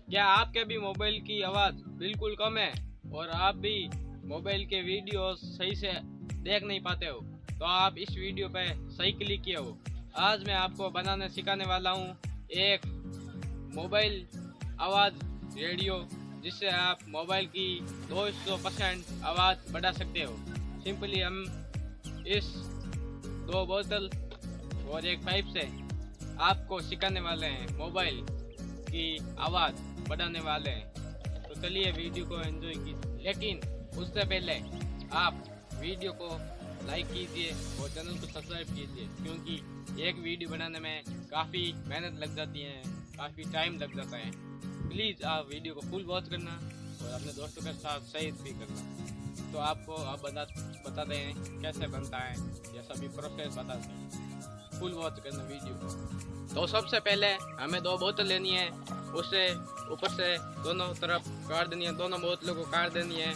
क्या आपके भी मोबाइल की आवाज़ बिल्कुल कम है और आप भी मोबाइल के वीडियोस सही से देख नहीं पाते हो, तो आप इस वीडियो पे सही क्लिक किए हो। आज मैं आपको बनाने सिखाने वाला हूँ एक मोबाइल आवाज़ रेडियो, जिससे आप मोबाइल की 200% आवाज़ बढ़ा सकते हो। सिंपली हम इस 2 बोतल और एक पाइप से आपको सिखाने वाले हैं मोबाइल की आवाज़ बढ़ाने वाले हैं। तो चलिए वीडियो को एंजॉय कीजिए, लेकिन उससे पहले आप वीडियो को लाइक कीजिए और चैनल को सब्सक्राइब कीजिए, क्योंकि एक वीडियो बनाने में काफ़ी मेहनत लग जाती है, काफ़ी टाइम लग जाता है। प्लीज़ आप वीडियो को फुल वॉच करना और अपने दोस्तों के साथ शेयर भी करना। तो आपको आप बताते हैं कैसे बनता है, यह सभी प्रोसेस बताते हैं। फुल वॉच करना वीडियो को। तो सबसे पहले हमें 2 बोतल लेनी है, उसे ऊपर से दोनों तरफ काट देनी है, दोनों बोतलों को काट देनी है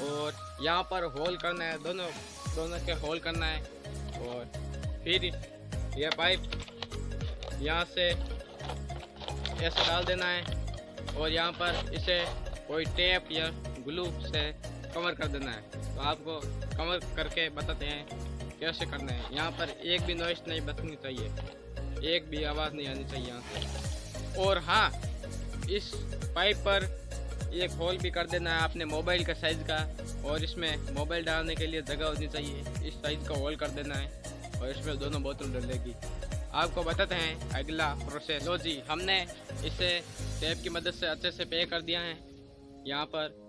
और यहाँ पर होल करना है, दोनों के होल करना है। और फिर यह पाइप यहाँ से ऐसे डाल देना है और यहाँ पर इसे कोई टेप या ग्लू से कवर कर देना है। तो आपको कवर करके बताते हैं कैसे करना है। यहाँ पर एक भी नॉइस नहीं बचनी चाहिए, एक भी आवाज़ नहीं आनी चाहिए यहाँ से। और हाँ, इस पाइप पर एक होल भी कर देना है अपने मोबाइल का साइज़ का, और इसमें मोबाइल डालने के लिए जगह होनी चाहिए। इस साइज़ का होल कर देना है और इसमें दोनों बोतल डलेगी। आपको बताते हैं अगला प्रोसेस। लो जी, हमने इसे टेप की मदद से अच्छे से पे कर दिया है यहाँ पर।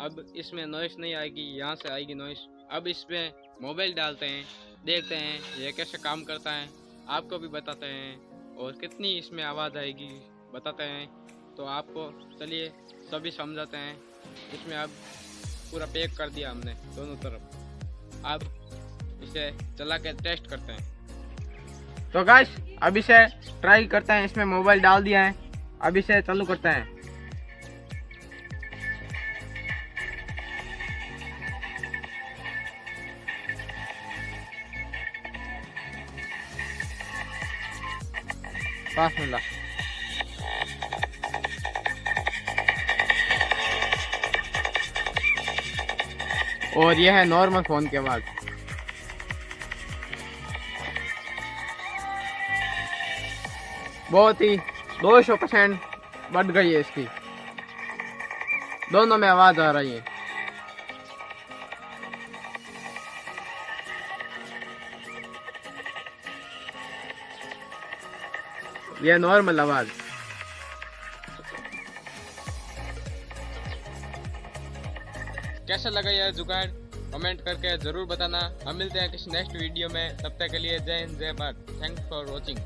अब इसमें नॉइस नहीं आएगी, यहाँ से आएगी नॉइस। अब इसमें मोबाइल डालते हैं, देखते हैं ये कैसे काम करता है, आपको भी बताते हैं और कितनी इसमें आवाज़ आएगी बताते हैं। तो आपको चलिए सभी समझाते हैं। इसमें अब पूरा पैक कर दिया हमने दोनों तरफ। अब इसे चला के टेस्ट करते हैं। तो गाइस, अब इसे ट्राई करते हैं। इसमें मोबाइल डाल दिया है, अब इसे चालू करते हैं। पास मिला और यह है नॉर्मल फोन की आवाज। बहुत ही 200% बढ़ गई है इसकी, दोनों में आवाज आ रही है। यह नॉर्मल आवाज। कैसा लगा यह जुगाड़, कमेंट करके जरूर बताना। हम मिलते हैं किसी नेक्स्ट वीडियो में, तब तक के लिए जय हिंद जय भारत। Thanks for watching.